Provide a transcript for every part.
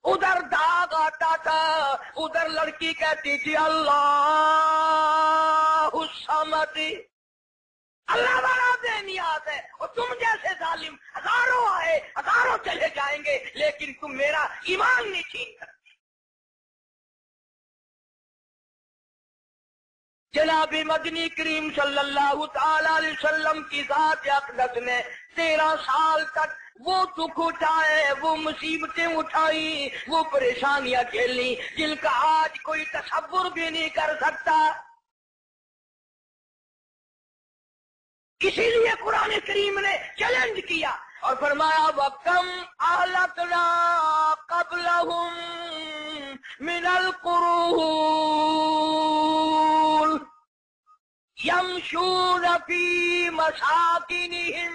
ادھر داغ آتا تھا، ادھر لڑکی کہتی تھی اللہ الصمد، اللہ بڑا بے نیاز ہے، اور تم جیسے ظالم ہزاروں آئے ہزاروں چلے جائیں گے لیکن تم میرا ایمان نہیں چھین سکتے۔ جناب مدنی کریم صلی اللہ تعالی علیہ وسلم کی ذات اقدس نے 13 سال تک وہ دکھ اٹھائے، وہ مصیبتیں اٹھائی، وہ پریشانیاں جھیلی جن کا آج کوئی تصور بھی نہیں کر سکتا۔ اسی لیے قرآن کریم نے چیلنج کیا اور فرمایا وَكَمْ أَهْلَكْنَا قَبْلَهُمْ مِنَ الْقُرُونِ يَمْشُونَ فِي مَسَاكِنِهِمْ۔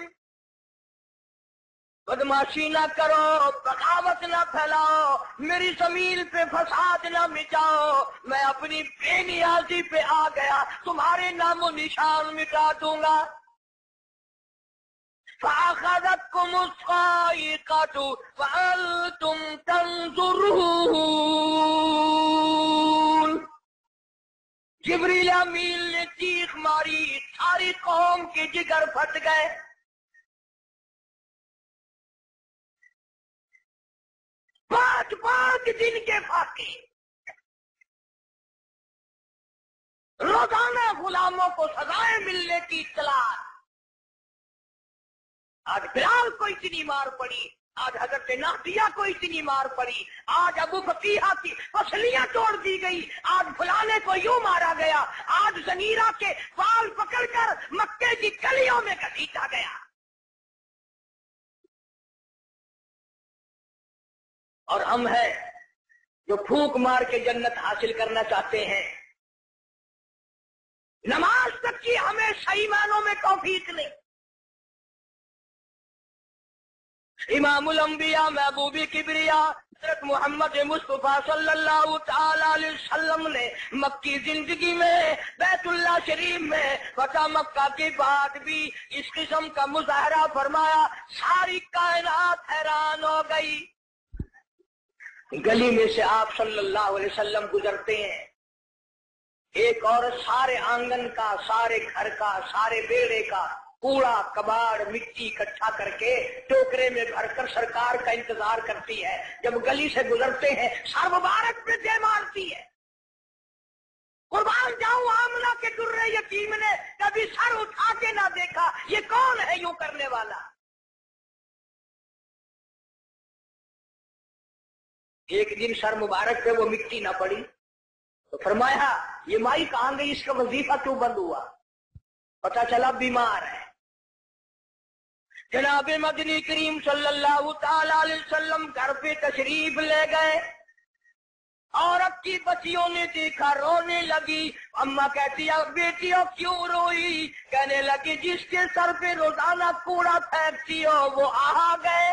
بدماشی نہ کرو، بغاوت نہ پھیلاؤ، میری زمین پہ فساد نہ مٹاؤ، میں اپنی بے نیازی پہ آ گیا، تمہارے نام و نشان مٹا دوں گا۔ فَأَخَذَتْكُمُ الصَّاعِقَةُ وَأَنْتُمْ تَنْظُرُونَ۔ جبریل امین نے چیخ ماری، ساری قوم کے جگر پھٹ گئے۔ 5 دن کے فاقے، روزانہ غلاموں کو سزائیں ملنے کی اطلاع۔ آج بلال کو اتنی مار پڑی، آج حضرت نافیہ کو اتنی مار پڑی، آج ابو فقیہ کی پسلیاں توڑ دی گئی، آج فلانے کو یوں مارا گیا، آج زنیرہ کے بال پکڑ کر مکے کی گلیوں میں گھسیٹا گیا۔ اور ہم ہیں جو پھونک مار کے جنت حاصل کرنا چاہتے ہیں، نماز تک کی ہمیں صحیح معنوں میں توفیق نہیں۔ امام الانبیاء محبوب کبریا حضرت محمد مصطفیٰ صلی اللہ تعالی علیہ وسلم نے مکی زندگی میں بیت اللہ شریف میں فتح مکہ کے بعد بھی اس قسم کا مظاہرہ فرمایا، ساری کائنات حیران ہو گئی۔ گلی میں سے آپ صلی اللہ علیہ وسلم گزرتے ہیں، ایک عورت سارے آنگن کا، سارے گھر کا، سارے بیڑے کا کوڑا کباڑ مٹی اکٹھا کر کے ٹوکرے میں بھر کر سرکار کا انتظار کرتی ہے۔ جب گلی سے گزرتے ہیں سر مبارک پہ دے مارتی ہے۔ قربان جاؤں آمنہ کے درے یتیم نے کبھی سر اٹھا کے نہ دیکھا، یہ کون ہے یوں کرنے والا؟ ایک دن سر مبارک پہ وہ مٹی نہ پڑی تو فرمایا یہ مائی کہاں گئی، اس کا وظیفہ کیوں بند ہوا؟ پتہ چلا بیمار ہے۔ جناب مدنی کریم صلی اللہ تعالی علیہ وسلم گھر پہ تشریف لے گئے، عورت کی بچیوں نے دیکھا، رونے لگی۔ اماں کہتی ہے بیٹیوں کیوں روئی؟ کہنے لگی جس کے سر پہ روزانہ کوڑا پھینکتی ہو وہ آ گئے۔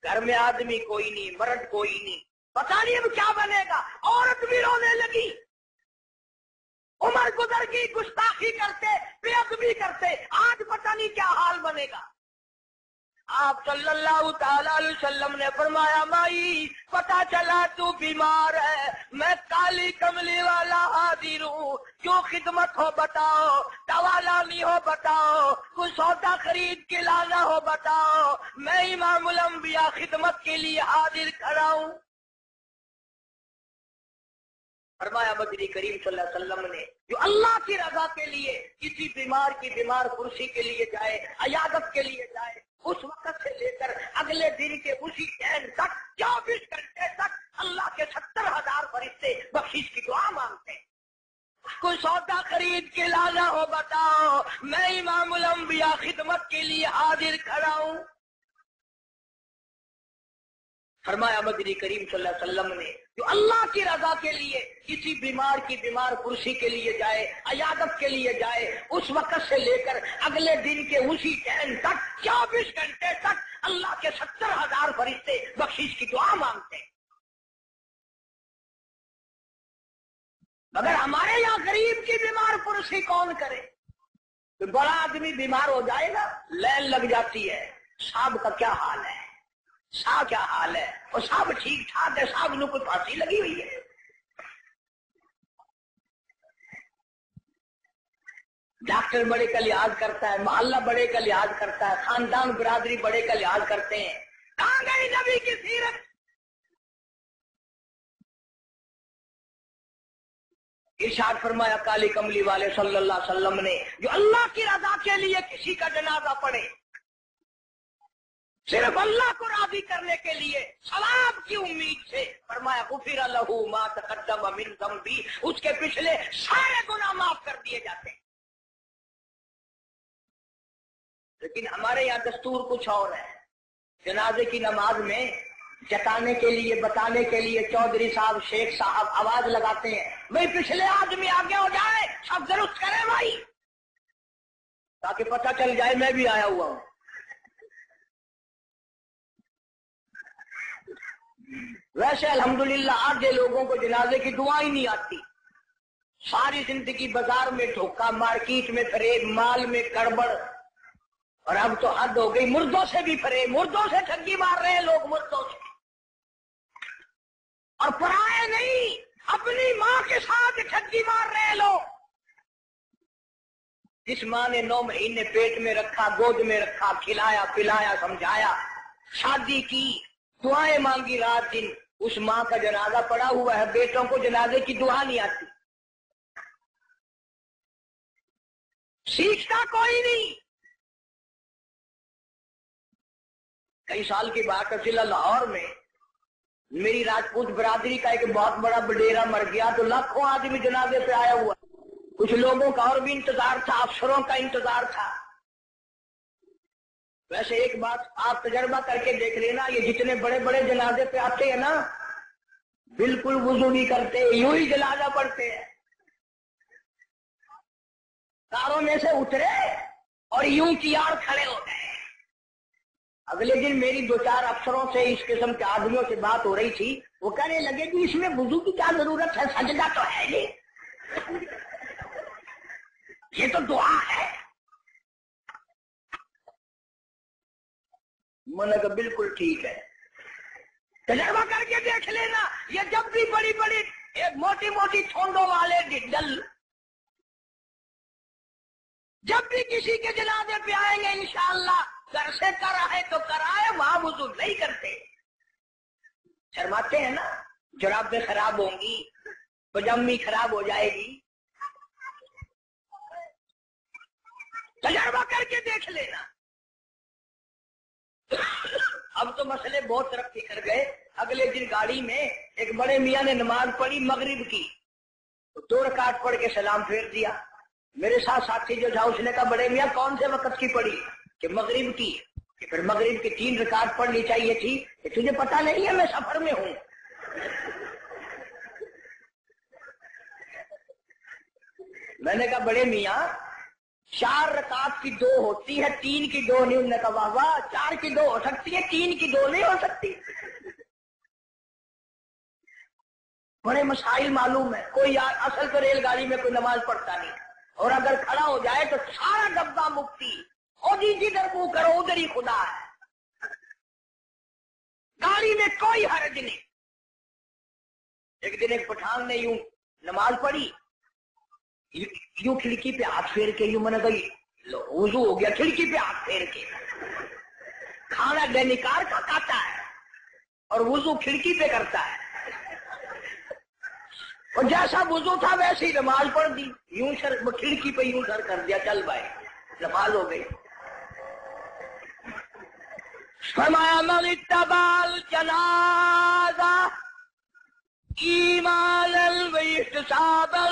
گھر میں آدمی کوئی نہیں، مرد کوئی نہیں، پتہ نہیں اب کیا بنے گا۔ عورت بھی رونے لگی۔ عمر گزر گئی، گستاخی کرتے، بے ادبی کرتے، آج پتہ نہیں کیا حال بنے گا۔ آپ صلی اللہ تعالی علیہ وسلم نے فرمایا مائی پتہ چلا تو بیمار ہے، میں کالی کملی والا حاضر ہوں، جو خدمت ہو بتاؤ، دوا لانی ہو بتاؤ، کوئی سودا خرید کے لانا ہو بتاؤ، میں امام الانبیاء خدمت کے لیے حاضر کھڑا ہوں۔ فرمایا مدنی کریم صلی اللہ علیہ وسلم نے جو اللہ کی رضا کے لیے کسی بیمار کی بیمار کرسی کے لیے جائے، عیادت کے لیے جائے، اس وقت سے لے کر اگلے دن کے اسی ٹائم تک 24 گھنٹے تک اللہ کے 70,000 فرشتے بخشش کی دعا مانگتے ہیں۔ کوئی سودا خرید کے لانا ہو بتاؤ، میں امام الانبیاء خدمت کے لیے حاضر کھڑا ہوں۔ فرمایا مدنی کریم صلی اللہ علیہ وسلم نے جو اللہ کی رضا کے لیے کسی بیمار کی بیمار کرسی کے لیے جائے، عیادت کے لیے جائے، اس وقت سے لے کر اگلے دن کے اسی ٹائم تک 24 گھنٹے تک اللہ کے 70,000 فرشتے بخشش کی دعا مانگتے ہیں۔ مگر ہمارے یہاں غریب کی بیمار کرسی کون کرے؟ تو بڑا آدمی بیمار ہو جائے گا، لائن لگ جاتی ہے، صاحب کا کیا حال ہے؟ شاہ کیا حال ہے؟ وہ سب ٹھیک ٹھاک ہے، سب نو کوئی پھانسی لگی ہوئی ہے۔ ڈاکٹر بڑے کا لحاظ کرتا ہے، محلہ بڑے کا لحاظ کرتا ہے، خاندان برادری بڑے کا لحاظ کرتے ہیں۔ کہاں گئی نبی کی سیرت؟ ارشاد فرمایا کالی کملی والے صلی اللہ علیہ وسلم نے، جو اللہ کی رضا کے لیے کسی کا جنازہ پڑھے، صرف اللہ کو راضی کرنے کے لیے، ثواب کی امید سے، فرمایا غفر لہ ما تقدم من ذنبی، اس کے پچھلے سارے گناہ معاف کر دیے جاتے ہیں۔ لیکن ہمارے یہاں دستور کچھ اور ہے۔ جنازے کی نماز میں جتانے کے لیے، بتانے کے لیے چودھری صاحب، شیخ صاحب آواز لگاتے ہیں، بھائی پچھلے آدمی آگے ہو جائے، سب درست کرے بھائی، تاکہ پتہ چل جائے میں بھی آیا ہوا ہوں۔ ویسے الحمدللہ آدھے لوگوں کو جنازے کی دعا ہی نہیں آتی، ساری زندگی بازار میں دھوکہ، مارکیٹ میں فریب، مال میں گڑبڑ، اور اب تو حد ہو گئی، مردوں سے بھی فریب، مردوں سے ٹھگی مار رہے ہیں لوگ، مردوں سے، اور پرائے نہیں، اپنی ماں کے ساتھ ٹھگی مار رہے ہیں لوگ۔ جس ماں نے 9 مہینے پیٹ میں رکھا، گود میں رکھا، کھلایا پلایا، سمجھایا، شادی کی، دعائیں مانگی رات دن، اس ماں کا جنازہ پڑا ہوا ہے، بیٹوں کو جنازے کی دعا نہیں آتی، سیکھتا کوئی نہیں۔ کئی سال کی بات ہے، ضلع لاہور میں میری راجپوت برادری کا ایک بہت بڑا بڈیرا مر گیا، تو لاکھوں آدمی جنازے پہ آیا ہوا، کچھ لوگوں کا اور بھی انتظار تھا، افسروں کا انتظار تھا۔ ویسے ایک بات آپ تجربہ کر کے دیکھ لینا، یہ جتنے بڑے بڑے جنازے پہ آتے ہیں نا، بالکل وضو نہیں کرتے، یوں ہی جنازہ پڑھتے ہیں، کاروں میں سے اترے اور یوں تیار کھڑے ہو گئے۔ اگلے دن میری 2-4 افسروں سے، اس قسم کے آدمیوں سے بات ہو رہی تھی، وہ کہنے لگے کہ اس میں وضو کی کیا ضرورت ہے، سجدہ تو ہے نہیں، یہ تو دعا ہے۔ میں نے کہا بالکل ٹھیک ہے، تجربہ کر کے دیکھ لینا، یہ جب بھی بڑی بڑی ایک موٹی موٹی چھونڈوں والے ڈل جب بھی کسی کے جنازے پہ آئیں گے انشاءاللہ، گھر سے کر آئے تو کرائے، وہاں وضو نہیں کرتے، شرماتے ہیں نا، جرابیں خراب ہوں گی، پجامی خراب ہو جائے گی، تجربہ کر کے دیکھ لینا۔ اب تو مسئلے بہت ترقی کر گئے۔ اگلے دن گاڑی میں ایک بڑے میاں نے نماز پڑھی مغرب کی، 2 رکعت پڑھ کے سلام پھیر دیا۔ میرے ساتھ ساتھی جو تھا اس نے کہا بڑے میاں کون سے وقت کی پڑھی؟ کہ مغرب کی۔ کہ پھر مغرب کی 3 رکعت پڑھنی چاہیے تھی۔ کہ تجھے پتا نہیں ہے میں سفر میں ہوں؟ میں نے کہا بڑے میاں 4 رکعت کی 2 ہوتی ہے، 3 کی 2 نہیں۔ انہوں نے کہا واہ واہ، 4 کی 2 ہو سکتی ہے، 3 کی 2 نہیں ہو سکتی۔ بڑے مسائل معلوم ہے۔ کوئی اصل تو ریل گاڑی میں کوئی نماز پڑھتا نہیں، اور اگر کھڑا ہو جائے تو سارا ڈبہ مفتی، اور جدھر منہ کرو ادھر ہی خدا ہے، گاڑی میں کوئی حرج نہیں۔ ایک دن ایک پٹھان نے یوں نماز پڑھی، یوں کھڑکی پہ ہاتھ پھیر کے، یوں میں نے کہا وضو ہو گیا، کھڑکی پہ ہاتھ پھیر کے۔ کھانا ڈینکار کا کھاتا ہے اور وضو کھڑکی پہ کرتا ہے، اور جیسا وضو تھا ویسے ہی نماز پڑھ دی، یوں سر کھڑکی پہ یوں سر کر دیا، چل بھائی نماز ہو گئی۔ فرمایا من اتبع الجنازہ ایمانا واحتسابا